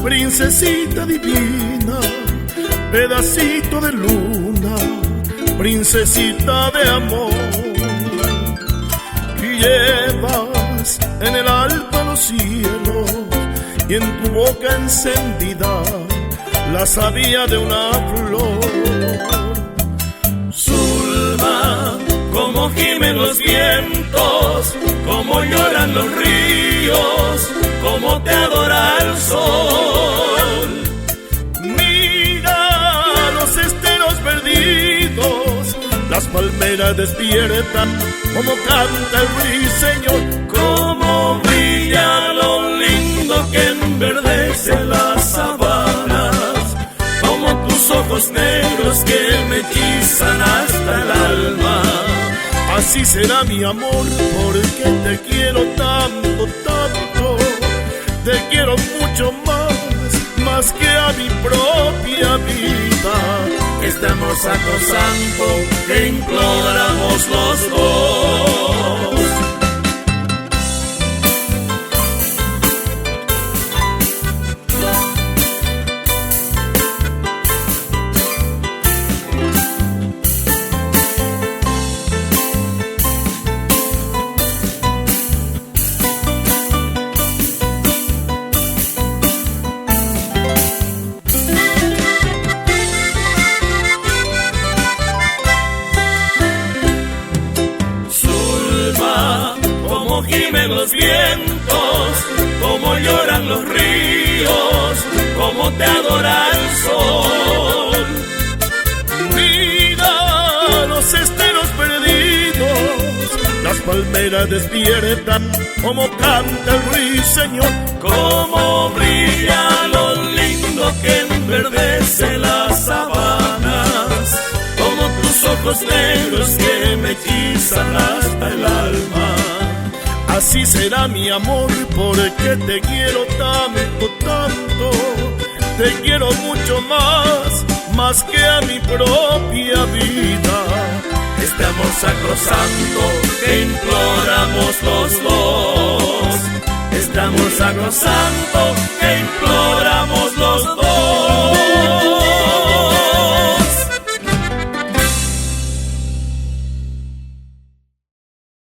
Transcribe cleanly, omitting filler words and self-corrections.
princesita divina, pedacito de luna, princesita de amor. Y llevas en el alto los cielos y en tu boca encendida la savia de una flor. Zulma, como gimen los vientos, como lloran los ríos, como te adora el sol. Mira los esteros perdidos, las palmeras despiertan, como canta el ruiseñor, como brilla lo lindo que enverdece las sabanas, como tus ojos negros que me hechizan hasta el alma. Así será mi amor, porque te quiero tanto, tanto. Te quiero mucho más que a mi propia vida. Estamos sacrosanto que imploramos los dos. Gimen los vientos, como lloran los ríos, como te adora el sol. Mira los esteros perdidos, las palmeras despiertan, como canta el ruiseñor, como brilla lo lindo que enverdece las sabanas, como tus ojos negros que me hechizan hasta el alma. Así será mi amor, porque te quiero tanto, tanto. Te quiero mucho más que a mi propia vida. Estamos sacrosanto que imploramos los dos. Estamos sacrosanto que imploramos